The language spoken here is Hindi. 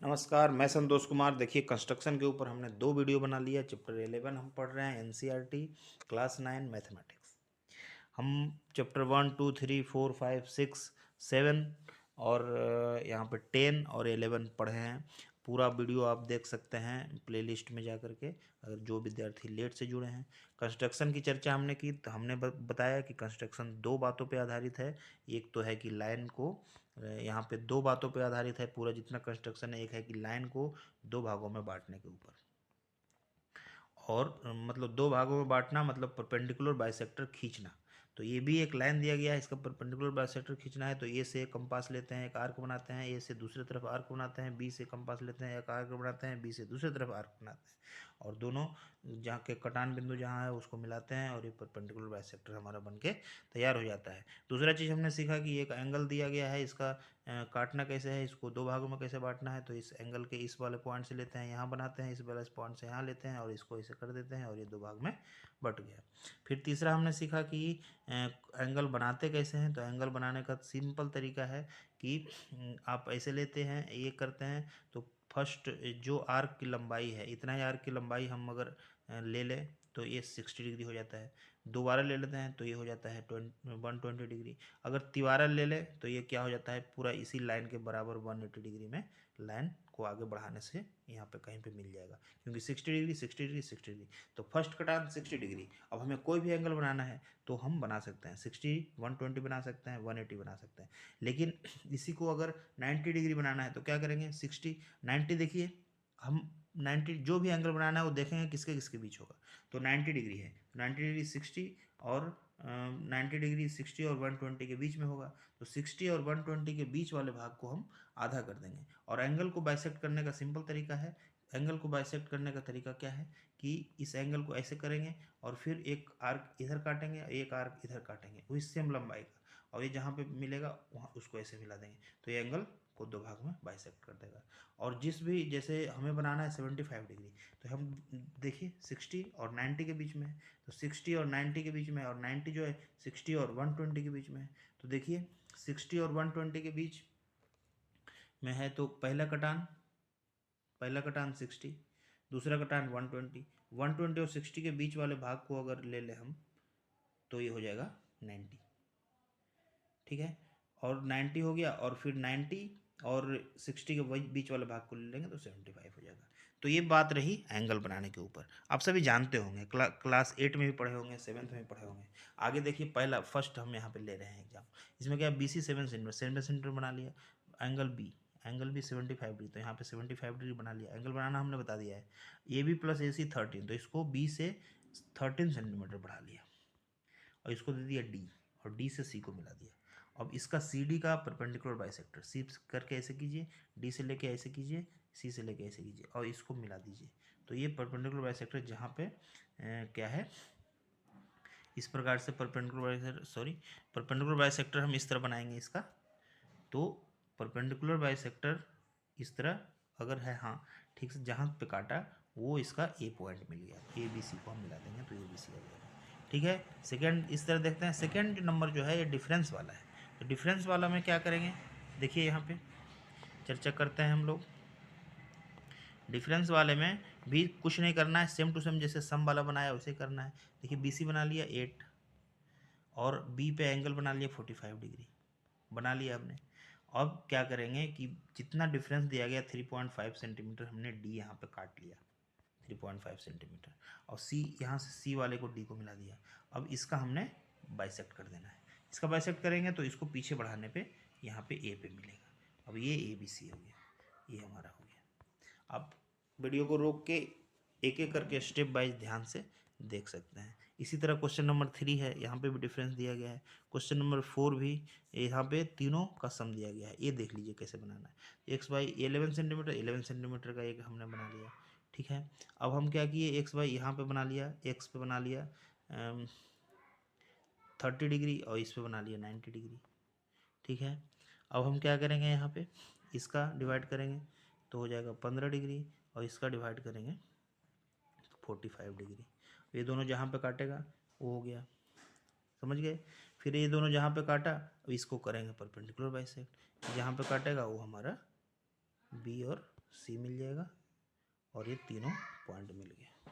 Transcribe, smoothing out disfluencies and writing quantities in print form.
नमस्कार, मैं संतोष कुमार। देखिए कंस्ट्रक्शन के ऊपर हमने 2 वीडियो बना लिया। चैप्टर 11 हम पढ़ रहे हैं एनसीईआरटी क्लास 9 मैथमेटिक्स। हम चैप्टर 1, 2, 3, 4, 5, 6, 7 और यहाँ पे 10 और 11 पढ़े हैं। पूरा वीडियो आप देख सकते हैं प्लेलिस्ट में जा कर के, अगर जो विद्यार्थी लेट से जुड़े हैं। कंस्ट्रक्शन की चर्चा हमने की तो हमने बताया कि कंस्ट्रक्शन 2 बातों पे आधारित है। एक तो है कि लाइन को यहाँ पे 2 बातों पे आधारित है पूरा जितना कंस्ट्रक्शन है। एक है कि लाइन को 2 भागों में बांटने के ऊपर, और मतलब 2 भागों में बांटना मतलब परपेंडिकुलर बाइसेक्टर खींचना। तो ये भी एक लाइन दिया गया है, इसका परपेंडिकुलर बाइसेक्टर खींचना है। तो ए से एक कंपास लेते हैं, एक आर्क बनाते हैं, ए से दूसरी तरफ आर्क बनाते हैं, बी से कंपास लेते हैं, एक आर्क बनाते हैं, बी से दूसरी तरफ आर्क बनाते हैं, और दोनों जहाँ के कटान बिंदु जहाँ है उसको मिलाते हैं, और ये परपेंडिकुलर बाइसेक्टर हमारा बन के तैयार हो जाता है। दूसरा चीज़ हमने सीखा कि एक एंगल दिया गया है, इसका काटना कैसे है, इसको 2 भागों में कैसे बांटना है। तो इस एंगल के इस वाले पॉइंट से लेते हैं, यहाँ बनाते हैं, इस वाले पॉइंट से यहाँ लेते हैं, और इसको ऐसे कर देते हैं, और ये 2 भाग में बट गया। फिर तीसरा हमने सीखा कि एंगल बनाते कैसे हैं। तो एंगल बनाने का सिंपल तरीका है कि आप ऐसे लेते हैं, ये करते हैं। तो फर्स्ट जो आर्क की लंबाई है, इतना ही आर्क की लंबाई हम अगर ले लें तो ये 60 डिग्री हो जाता है। दोबारा ले लेते हैं तो ये हो जाता है 120 डिग्री। अगर तिबारा ले लें तो ये क्या हो जाता है, पूरा इसी लाइन के बराबर 180 डिग्री में लाइन को आगे बढ़ाने से यहाँ पे कहीं पे मिल जाएगा, क्योंकि 60 डिग्री 60 डिग्री 60 डिग्री। तो फर्स्ट कटान 60 डिग्री। अब हमें कोई भी एंगल बनाना है तो हम बना सकते हैं 60, 120 बना सकते हैं, 180 बना सकते हैं। लेकिन इसी को अगर 90 डिग्री बनाना है तो क्या करेंगे, 60 90 देखिए, हम 90 जो भी एंगल बनाना है वो देखेंगे किसके किसके बीच होगा। तो 90 डिग्री है, 90 डिग्री 60 और 90 डिग्री 60 और 120 के बीच में होगा। तो 60 और 120 के बीच वाले भाग को हम आधा कर देंगे। और एंगल को बाइसेक्ट करने का सिंपल तरीका है, एंगल को बाइसेक्ट करने का तरीका क्या है कि इस एंगल को ऐसे करेंगे, और फिर एक आर्क इधर काटेंगे, एक आर्क इधर काटेंगे, वही सेम लंबाई का, और ये जहाँ पे मिलेगा वहाँ उसको ऐसे मिला देंगे। तो ये एंगल को 2 भाग में बाइसेक्ट कर देगा। और जिस भी, जैसे हमें बनाना है 75 डिग्री, तो हम देखिए 60 और 90 के बीच में है। तो 60 और 90 के बीच में, और 90 जो है 60 और 120 के बीच में है। तो देखिए 60 और 120 के बीच में है, तो पहला कटान 60, दूसरा कटान 120, 120 और 60 के बीच वाले भाग को अगर ले लें हम तो ये हो जाएगा 90। ठीक है, और 90 हो गया, और फिर 90 और 60 के बीच वाले भाग को ले लेंगे तो 75 हो जाएगा। तो ये बात रही एंगल बनाने के ऊपर। आप सभी जानते होंगे, क्लास 8 में भी पढ़े होंगे, 7th में भी पढ़े होंगे। आगे देखिए, पहला फर्स्ट हम यहाँ पे ले रहे हैं एग्जाम। इसमें क्या, BC 7 सेंटीमीटर बना लिया, एंगल बी 75 डिग्री, तो यहाँ पे 75 डिग्री बना लिया। एंगल बनाना हमने बता दिया है। AB + AC 13, तो इसको B से 13 सेंटीमीटर बढ़ा लिया, और इसको दे दिया D, और D से C को मिला दिया। अब इसका CD का परपेंडिकुलर बाइसेक्टर, C करके ऐसे कीजिए, D से लेके ऐसे कीजिए, C से लेके ऐसे कीजिए, और इसको मिला दीजिए। तो ये परपेंडिकुलर बाइसेक्टर जहाँ पे क्या है, इस प्रकार से परपेंडिकुलर बाइसेक्टर हम इस तरह बनाएंगे इसका। तो परपेंडिकुलर बाइसेक्टर इस तरह अगर है, हाँ ठीक से, जहाँ पे काटा वो इसका A पॉइंट मिल गया, ABC को हम मिला देंगे तो ABC आ जाएगा। ठीक है, सेकंड इस तरह देखते हैं। सेकंड नंबर जो है ये डिफरेंस वाला है। तो डिफरेंस वाला में क्या करेंगे, देखिए यहाँ पे चर्चा करते हैं हम लोग। डिफरेंस वाले में भी कुछ नहीं करना है, सेम टू सेम जैसे सम वाला बनाया वैसे करना है। देखिए BC बना लिया 8, और B पे एंगल बना लिया 45 डिग्री, बना लिया हमने। अब क्या करेंगे कि जितना डिफरेंस दिया गया 3.5 सेंटीमीटर, हमने D यहाँ पे काट लिया 3.5 सेंटीमीटर, और C यहाँ से C वाले को D को मिला दिया। अब इसका हमने बाइसेक्ट कर देना है। इसका बाइसेक्ट करेंगे तो इसको पीछे बढ़ाने पे यहाँ पे A पे मिलेगा। अब ये ABC हो गया, ये हमारा हो गया। अब वीडियो को रोक के एक एक करके स्टेप वाइज ध्यान से देख सकते हैं। इसी तरह क्वेश्चन नंबर 3 है, यहाँ पे भी डिफरेंस दिया गया है। क्वेश्चन नंबर 4 भी, यहाँ पे तीनों का सम दिया गया है। ये देख लीजिए कैसे बनाना है। x बाई 11 सेंटीमीटर, 11 सेंटीमीटर का एक हमने बना लिया। ठीक है, अब हम क्या किए, x बाई यहाँ पे बना लिया, x पे बना लिया 30 डिग्री, और इस पे बना लिया 90 डिग्री। ठीक है, अब हम क्या करेंगे, यहाँ पे इसका डिवाइड करेंगे तो हो जाएगा 15 डिग्री, और इसका डिवाइड करेंगे 45 डिग्री। ये दोनों जहाँ पे काटेगा वो हो गया, समझ गए। फिर ये दोनों जहाँ पे काटा, अब इसको करेंगे परपेंडिकुलर बाइसेक्ट, जहाँ पे काटेगा वो हमारा B और सी मिल जाएगा और ये तीनों पॉइंट मिल गया।